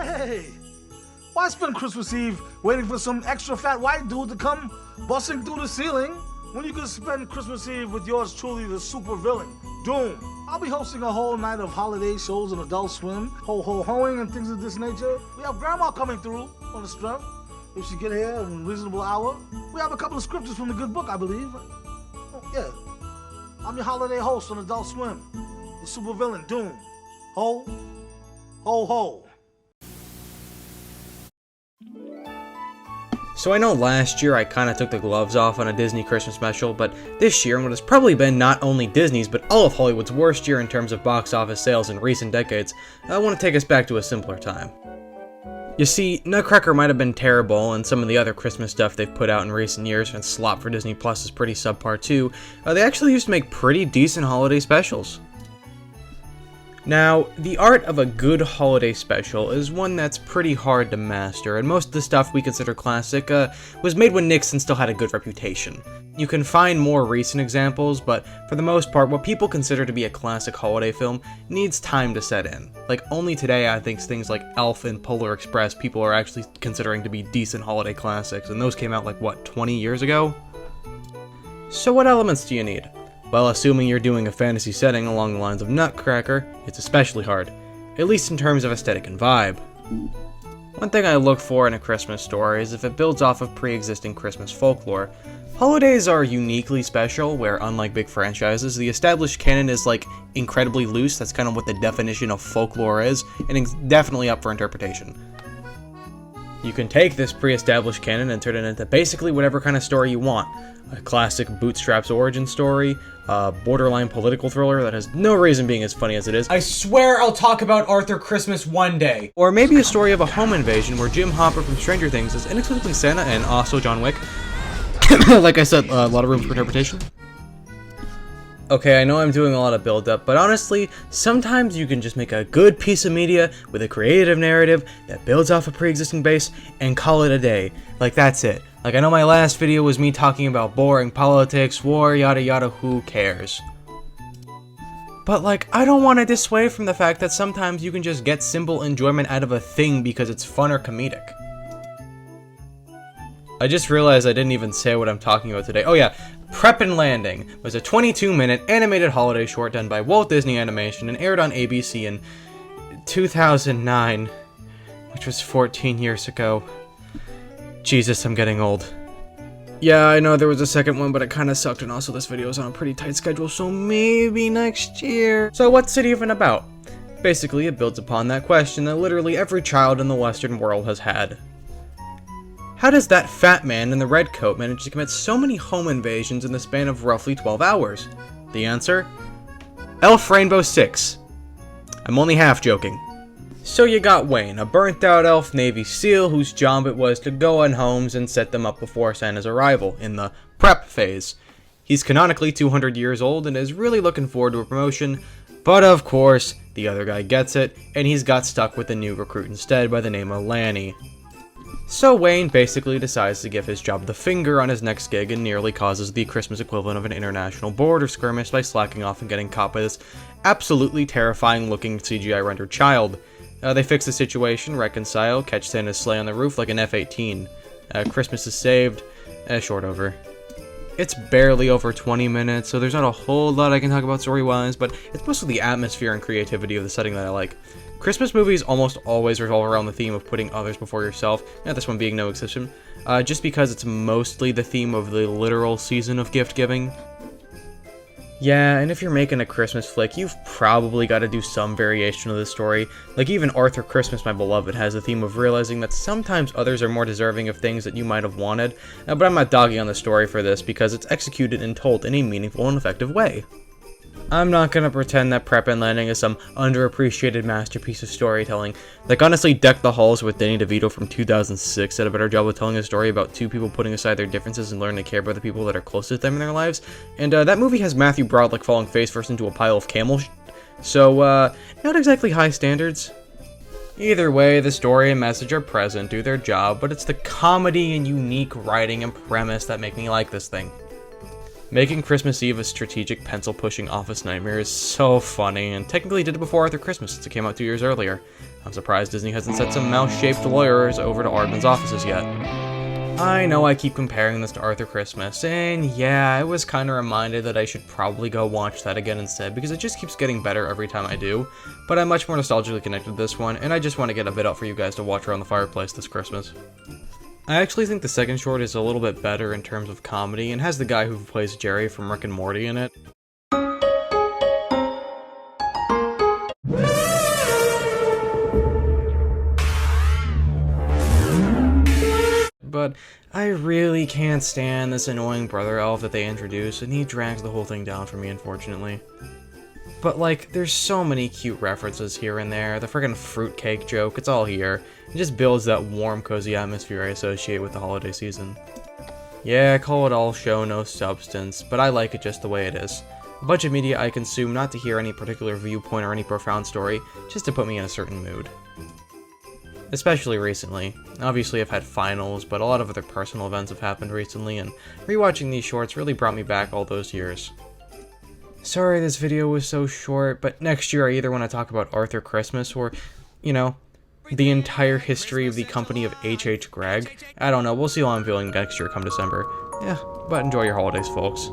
Hey, why spend Christmas Eve waiting for some extra fat white dude to come busting through the ceiling when you could spend Christmas Eve with yours truly, the super villain, Doom? I'll be hosting a whole night of holiday shows on Adult Swim, ho-ho-hoing and things of this nature. We have Grandma coming through on the strength, if she get here in a reasonable hour. We have a couple of scriptures from the good book, I believe. Oh, yeah. I'm your holiday host on Adult Swim, the super villain, Doom. Ho, ho, ho. So I know last year I kinda took the gloves off on a Disney Christmas special, but this year, in what has probably been not only Disney's, but all of Hollywood's worst year in terms of box office sales in recent decades, I want to take us back to a simpler time. You see, Nutcracker might have been terrible, and some of the other Christmas stuff they've put out in recent years, and slop for Disney Plus is pretty subpar too, they actually used to make pretty decent holiday specials. Now, the art of a good holiday special is one that's pretty hard to master, and most of the stuff we consider classic was made when Nixon still had a good reputation. You can find more recent examples, but for the most part, what people consider to be a classic holiday film needs time to set in. Like, only today I think things like Elf and Polar Express people are actually considering to be decent holiday classics, and those came out like, what, 20 years ago? So what elements do you need? Well, assuming you're doing a fantasy setting along the lines of Nutcracker, it's especially hard, at least in terms of aesthetic and vibe. One thing I look for in a Christmas story is if it builds off of pre-existing Christmas folklore. Holidays are uniquely special, where unlike big franchises, the established canon is like incredibly loose. That's kind of what the definition of folklore is, and it's definitely up for interpretation. You can take this pre-established canon and turn it into basically whatever kind of story you want. A classic bootstraps origin story, a borderline political thriller that has no reason being as funny as it is. I swear I'll talk about Arthur Christmas one day. Or maybe a story of a home invasion where Jim Hopper from Stranger Things is inexplicably Santa and also John Wick. Like I said, a lot of room for interpretation. Okay, I know I'm doing a lot of build-up, but honestly, sometimes you can just make a good piece of media with a creative narrative that builds off a pre-existing base and call it a day. Like, that's it. Like, I know my last video was me talking about boring politics, war, yada yada, who cares? But like, I don't want to dissuade from the fact that sometimes you can just get simple enjoyment out of a thing because it's fun or comedic. I just realized I didn't even say what I'm talking about today. Oh yeah, Prep and Landing was a 22-minute animated holiday short done by Walt Disney Animation and aired on ABC in 2009, which was 14 years ago. Jesus, I'm getting old. Yeah, I know there was a second one, but it kinda sucked, and also this video is on a pretty tight schedule, so maybe next year. So what's it even about? Basically, it builds upon that question that literally every child in the Western world has had. How does that fat man in the red coat manage to commit so many home invasions in the span of roughly 12 hours? The answer? Elf Rainbow Six. I'm only half joking. So you got Wayne, a burnt-out elf Navy SEAL whose job it was to go in homes and set them up before Santa's arrival, in the prep phase. He's canonically 200 years old and is really looking forward to a promotion, but of course, the other guy gets it, and he's got stuck with a new recruit instead by the name of Lanny. So Wayne basically decides to give his job the finger on his next gig and nearly causes the Christmas equivalent of an international border skirmish by slacking off and getting caught by this absolutely terrifying looking CGI rendered child. They fix the situation, reconcile, catch Santa's sleigh on the roof like an F-18. Christmas is saved. Short over. It's barely over 20 minutes, so there's not a whole lot I can talk about story-wise, but it's mostly the atmosphere and creativity of the setting that I like. Christmas movies almost always revolve around the theme of putting others before yourself, and this one being no exception, just because it's mostly the theme of the literal season of gift-giving. Yeah, and if you're making a Christmas flick, you've probably got to do some variation of the story. Like even Arthur Christmas, My Beloved has the theme of realizing that sometimes others are more deserving of things that you might have wanted, but I'm not dogging on the story for this because it's executed and told in a meaningful and effective way. I'm not gonna pretend that Prep and Landing is some underappreciated masterpiece of storytelling. Like, honestly, Deck the Halls with Danny DeVito from 2006 did a better job of telling a story about two people putting aside their differences and learning to care about the people that are closest to them in their lives. And that movie has Matthew Broderick falling face first into a pile of camel so, not exactly high standards. Either way, the story and message are present, do their job, but it's the comedy and unique writing and premise that make me like this thing. Making Christmas Eve a strategic pencil-pushing office nightmare is so funny, and technically did it before Arthur Christmas since it came out 2 years earlier. I'm surprised Disney hasn't sent some mouse-shaped lawyers over to Aardman's offices yet. I know I keep comparing this to Arthur Christmas, and yeah, I was kinda reminded that I should probably go watch that again instead, because it just keeps getting better every time I do, but I'm much more nostalgically connected to this one, and I just want to get a bit out for you guys to watch around the fireplace this Christmas. I actually think the second short is a little bit better in terms of comedy, and has the guy who plays Jerry from Rick and Morty in it. But I really can't stand this annoying brother elf that they introduce, and he drags the whole thing down for me, unfortunately. But like, there's so many cute references here and there, the friggin' fruitcake joke, it's all here. It just builds that warm, cozy atmosphere I associate with the holiday season. Yeah, call it all show, no substance, but I like it just the way it is. A bunch of media I consume not to hear any particular viewpoint or any profound story, just to put me in a certain mood. Especially recently. Obviously I've had finals, but a lot of other personal events have happened recently, and rewatching these shorts really brought me back all those years. Sorry this video was so short, but next year I either want to talk about Arthur Christmas or, you know, the entire history of the company of H.H. Gregg. I don't know, we'll see how I'm feeling next year come December. Yeah, but enjoy your holidays, folks.